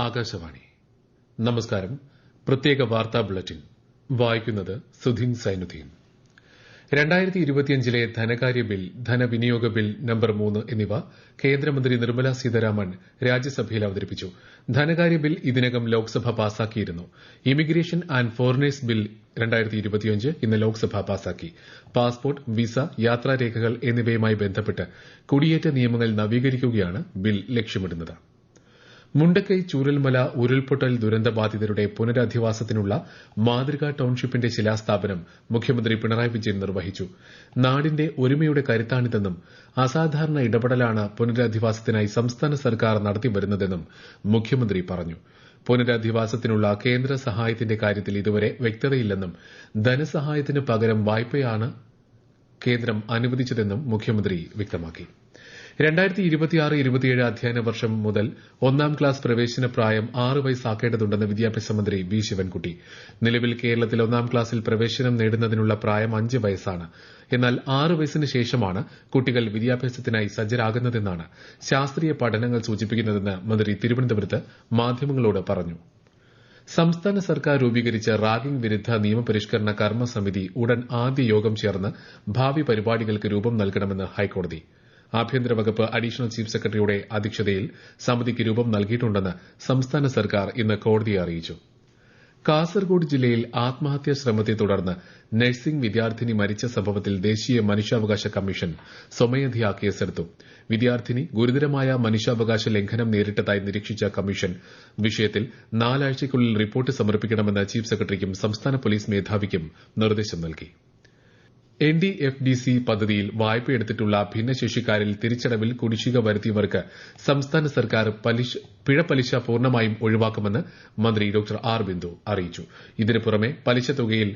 ആകാശവാണി. നമസ്കാരം. പ്രത്യേക വാർത്താ ബുള്ളറ്റിൻ വായിക്കുന്നത് സുധീൻ സൈനുദ്ദീൻ. 2025 ധനകാര്യ ബിൽ, ധനവിനിയോഗ ബിൽ നമ്പർ 3 എന്നിവ കേന്ദ്രമന്ത്രി നിർമ്മല സീതാരാമൻ രാജ്യസഭയിൽ അവതരിപ്പിച്ചു. ധനകാര്യ ബിൽ ഇതിനകം ലോക്സഭ പാസാക്കിയിരുന്നു. ഇമിഗ്രേഷൻ ആന്റ് ഫോറിനേഴ്സ് ബിൽ 2025 ഇന്ന് ലോക്സഭ പാസാക്കി. പാസ്പോർട്ട്, വിസ, യാത്രാരേഖകൾ എന്നിവയുമായി ബന്ധപ്പെട്ട് കുടിയേറ്റ നിയമങ്ങൾ നവീകരിക്കുകയാണ് ബിൽ ലക്ഷ്യമിടുന്നത്. മുണ്ടക്കൈ ചൂരൽമല ഉരുൾപൊട്ടൽ ദുരന്തബാധിതരുടെ പുനരധിവാസത്തിനുള്ള മാതൃകാ ടൌൺഷിപ്പിന്റെ ശിലാസ്ഥാപനം മുഖ്യമന്ത്രി പിണറായി വിജയൻ നിർവഹിച്ചു. നാടിന്റെ ഒരുമയുടെ കരുത്താണിതെന്നും അസാധാരണ ഇടപെടലാണ് പുനരധിവാസത്തിനായി സംസ്ഥാന സർക്കാർ നടത്തിവരുന്നതെന്നും മുഖ്യമന്ത്രി പറഞ്ഞു. പുനരധിവാസത്തിനുള്ള കേന്ദ്ര സഹായത്തിന്റെ കാര്യത്തിൽ ഇതുവരെ വ്യക്തതയില്ലെന്നും ധനസഹായത്തിന് പകരം വായ്പയാണ് കേന്ദ്രം അനുവദിച്ചതെന്നും മുഖ്യമന്ത്രി വ്യക്തമാക്കി. 2026-27 അധ്യയന വർഷം മുതൽ 1ാം ക്ലാസ് പ്രവേശന പ്രായം 6 വയസ്സാക്കേണ്ടതുണ്ടെന്ന് വിദ്യാഭ്യാസ മന്ത്രി വി. ശിവൻകുട്ടി. നിലവിൽ കേരളത്തിൽ 1ാം ക്ലാസ്സിൽ പ്രവേശനം നേടുന്നതിനുള്ള പ്രായം 5 വയസ്സാണ്. എന്നാൽ 6 വയസ്സിന് ശേഷമാണ് കുട്ടികൾ വിദ്യാഭ്യാസത്തിനായി സജ്ജരാകുന്നതെന്നാണ് ശാസ്ത്രീയ പഠനങ്ങൾ സൂചിപ്പിക്കുന്നതെന്ന് മന്ത്രി തിരുവനന്തപുരത്ത് മാധ്യമങ്ങളോട് പറഞ്ഞു. സംസ്ഥാന സർക്കാർ രൂപീകരിച്ച റാഗിംഗ് വിരുദ്ധ നിയമപരിഷ്കരണ കർമ്മസമിതി ഉടൻ ആദ്യ യോഗം ചേർന്ന് ഭാവി പരിപാടികൾക്ക് രൂപം നൽകണമെന്ന് ഹൈക്കോടതി. ആഭ്യന്തര വകുപ്പ് അഡീഷണൽ ചീഫ് സെക്രട്ടറിയുടെ അധ്യക്ഷതയിൽ സമിതിക്ക് രൂപം നൽകിയിട്ടുണ്ടെന്ന് സംസ്ഥാന സർക്കാർ ഇന്ന് കോടതിയെ അറിയിച്ചു. കാസർഗോഡ് ജില്ലയിൽ ആത്മഹത്യാ ശ്രമത്തെ തുടർന്ന് നഴ്സിംഗ് വിദ്യാർത്ഥിനി മരിച്ച സംഭവത്തിൽ ദേശീയ മനുഷ്യാവകാശ കമ്മീഷൻ സ്വമേധയാ കേസെടുത്തു. വിദ്യാർത്ഥിനി ഗുരുതരമായ മനുഷ്യാവകാശ ലംഘനം നേരിട്ടതായി നിരീക്ഷിച്ച കമ്മീഷൻ വിഷയത്തിൽ 4 ആഴ്ചയ്ക്കുള്ളിൽ റിപ്പോർട്ട് സമർപ്പിക്കണമെന്ന് ചീഫ് സെക്രട്ടറിക്കും സംസ്ഥാന പോലീസ് മേധാവിക്കും നിർദ്ദേശം നൽകി. NDFDC പദ്ധതിയിൽ വായ്പയെടുത്തിട്ടുള്ള ഭിന്നശേഷിക്കാരിൽ തിരിച്ചടവിൽ കുടിശ്ശിക വരുത്തിയവർക്ക് സംസ്ഥാന സർക്കാർ പിഴ പലിശ പൂർണ്ണമായും ഒഴിവാക്കുമെന്ന് മന്ത്രി ഡോക്ടർ ആർ ബിന്ദു അറിയിച്ചു. ഇതിനു പുറമെ പലിശ തുകയിൽ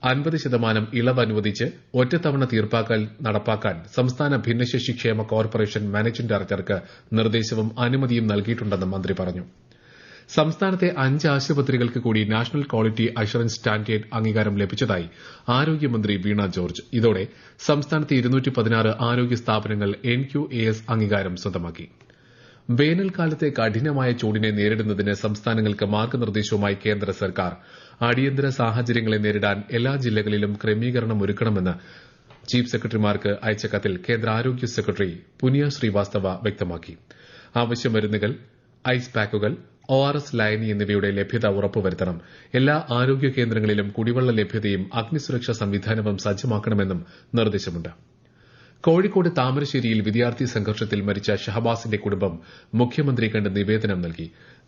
50% ഇളവ് അനുവദിച്ച് ഒറ്റത്തവണ തീർപ്പാക്കൽ നടപ്പാക്കാൻ സംസ്ഥാന ഭിന്നശേഷി ക്ഷേമ കോർപ്പറേഷൻ മാനേജിംഗ് ഡയറക്ടർക്ക് നിർദ്ദേശവും അനുമതിയും നൽകിയിട്ടുണ്ടെന്ന് മന്ത്രി പറഞ്ഞു. സംസ്ഥാനത്തെ 5 ആശുപത്രികൾക്ക് കൂടി നാഷണൽ ക്വാളിറ്റി അഷുറൻസ് സ്റ്റാൻഡേർഡ് അംഗീകാരം ലഭിച്ചതായി ആരോഗ്യമന്ത്രി വീണ ജോർജ്. ഇതോടെ സംസ്ഥാനത്തെ 216 ആരോഗ്യ സ്ഥാപനങ്ങൾ NQAS അംഗീകാരം സ്വന്തമാക്കി. വേനൽക്കാലത്തെ കഠിനമായ ചൂടിനെ നേരിടുന്നതിന് സംസ്ഥാനങ്ങൾക്ക് മാർഗ്ഗനിർദ്ദേശവുമായി കേന്ദ്ര സർക്കാർ. അടിയന്തര സാഹചര്യങ്ങളെ നേരിടാൻ എല്ലാ ജില്ലകളിലും ക്രമീകരണം ഒരുക്കണമെന്ന് ചീഫ് സെക്രട്ടറിമാർക്ക് അയച്ച കത്തിൽ കേന്ദ്ര ആരോഗ്യ സെക്രട്ടറി പുനിയ ശ്രീവാസ്തവ വ്യക്തമാക്കി. ആവശ്യ മരുന്നുകൾ, ഐസ് പാക്കുകൾ, ORS ലയനി എന്നിവയുടെ ലഭ്യത ഉറപ്പുവരുത്തണം. എല്ലാ ആരോഗ്യ കേന്ദ്രങ്ങളിലും കുടിവെള്ള ലഭ്യതയും അഗ്നിസുരക്ഷാ സംവിധാനവും സജ്ജമാക്കണമെന്നും നിർദ്ദേശമുണ്ട്. കോഴിക്കോട് താമരശ്ശേരിയിൽ വിദ്യാർത്ഥി സംഘർഷത്തിൽ മരിച്ച ഷഹബാസിന്റെ കുടുംബം മുഖ്യമന്ത്രിയെ കണ്ട് നിവേദനം നൽകി.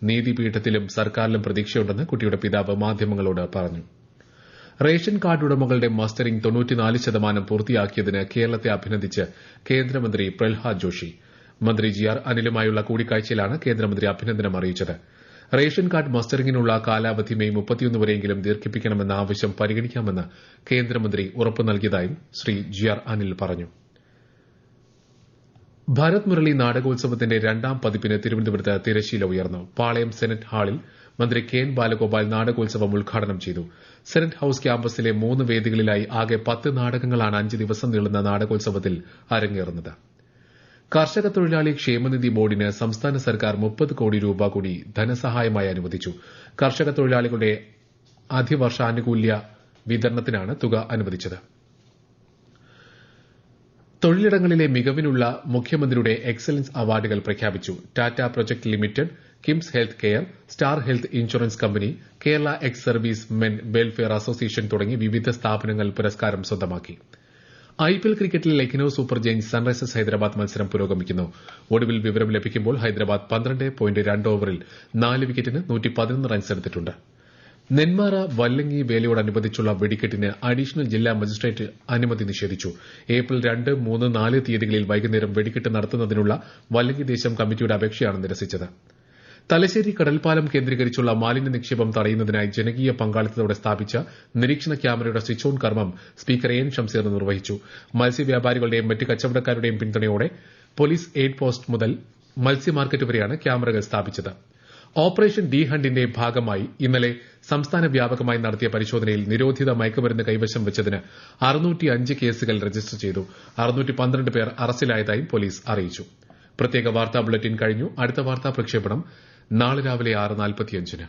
നീതിപീഠത്തിലും സർക്കാരിലും പ്രതീക്ഷയുണ്ടെന്ന് കുട്ടിയുടെ പിതാവ് മാധ്യമങ്ങളോട് പറഞ്ഞു. റേഷൻ കാർഡ് ഉടമകളുടെ മസ്റ്ററിംഗ് 94% പൂർത്തിയാക്കിയതിന് കേരളത്തെ അഭിനന്ദിച്ച് കേന്ദ്രമന്ത്രി പ്രഹ്ലാദ് ജോഷി. മന്ത്രി GR അനിലുമായുള്ള കൂടിക്കാഴ്ചയിലാണ് കേന്ദ്രമന്ത്രി അഭിനന്ദനം അറിയിച്ചത്. റേഷൻ കാർഡ് മസ്റ്ററിംഗിനുള്ള കാലാവധി മെയ് 31 വരെയെങ്കിലും ദീർഘിപ്പിക്കണമെന്ന ആവശ്യം പരിഗണിക്കാമെന്ന് കേന്ദ്രമന്ത്രി ഉറപ്പു നൽകിയതായും ശ്രീ GR അനിൽ പറഞ്ഞു. ഭരത് മുരളി നാടകോത്സവത്തിന്റെ 2ാം പതിപ്പിന് തിരുവനന്തപുരത്ത് തിരശ്ശീല ഉയർന്നു. പാളയം സെനറ്റ് ഹാളിൽ മന്ത്രി KN ബാലഗോപാൽ നാടകോത്സവം ഉദ്ഘാടനം ചെയ്തു. സെനറ്റ് ഹൌസ് ക്യാമ്പസിലെ 3 വേദികളിലായി ആകെ 10 നാടകങ്ങളാണ് 5 ദിവസം നീളുന്ന നാടകോത്സവത്തിൽ അരങ്ങേറുന്നത്. കർഷക തൊഴിലാളി ക്ഷേമനിധി ബോർഡിന് സംസ്ഥാന സർക്കാർ 30 കോടി രൂപ കൂടി ധനസഹായമായി അനുവദിച്ചു. കർഷക തൊഴിലാളികളുടെ അധിവർഷാനുകൂല്യ വിതരണത്തിനാണ് തുക അനുവദിച്ചത്. തൊഴിലിടങ്ങളിലെ മികവിനുള്ള മുഖ്യമന്ത്രിയുടെ എക്സലൻസ് അവാർഡുകൾ പ്രഖ്യാപിച്ചു. Tata project limited, KIMS health care, star health insurance company, Kerala ex service men welfare association തുടങ്ങി വിവിധ സ്ഥാപനങ്ങൾ പുരസ്കാരം സ്വന്തമാക്കി. IPL ക്രിക്കറ്റിൽ Lucknow super Giants Sunrisers Hyderabad മത്സരം പുരോഗമിക്കുന്നു. ഒടുവിൽ വിവരം ലഭിക്കുമ്പോൾ ഹൈദരാബാദ് 12.2 ഓവറിൽ 4 വിക്കറ്റിന് 111 റൺസ് എടുത്തിട്ടുണ്ട്. നെന്മാറ വല്ലങ്ങി വേലയോടനുബന്ധിച്ചുള്ള വെടിക്കെട്ടിന് അഡീഷണൽ ജില്ലാ മജിസ്ട്രേറ്റ് അനുമതി നിഷേധിച്ചു. ഏപ്രിൽ 2, 3, 4 തീയതികളിൽ വൈകുന്നേരം വെടിക്കെട്ട് നടത്തുന്നതിനുള്ള വല്ലങ്ങി ദേശം കമ്മിറ്റിയുടെ അപേക്ഷയാണ് നിരസിച്ചത്. തലശ്ശേരി കടൽപ്പാലം കേന്ദ്രീകരിച്ചുള്ള മാലിന്യ നിക്ഷേപം തടയുന്നതിനായി ജനകീയ പങ്കാളിത്തത്തോടെ സ്ഥാപിച്ച നിരീക്ഷണ ക്യാമറയുടെ സ്വിച്ച് ഓൺ കർമ്മം സ്പീക്കർ AN ഷംസീർ നിർവഹിച്ചു. മത്സ്യവ്യാപാരികളുടെയും മറ്റ് കച്ചവടക്കാരുടെയും പിന്തുണയോടെ പോലീസ് എയ്ഡ് പോസ്റ്റ് മുതൽ മത്സ്യ മാർക്കറ്റ് വരെയാണ് ക്യാമറകൾ സ്ഥാപിച്ചത്. ഓപ്പറേഷൻ ഡി ഹണ്ടിന്റെ ഭാഗമായി ഇന്നലെ സംസ്ഥാന വ്യാപകമായി നടത്തിയ പരിശോധനയിൽ നിരോധിത മയക്കുമരുന്ന് കൈവശം വെച്ചതിന് 605 കേസുകൾ രജിസ്റ്റർ ചെയ്തു. 612 പേർ അറസ്റ്റിലായതായും പോലീസ് അറിയിച്ചു. പ്രത്യേക വാർത്താ ബുള്ളറ്റിൻ കഴിഞ്ഞു. അടുത്ത വാർത്താ പ്രക്ഷേപണം നാളെ രാവിലെ 6:45-ന്.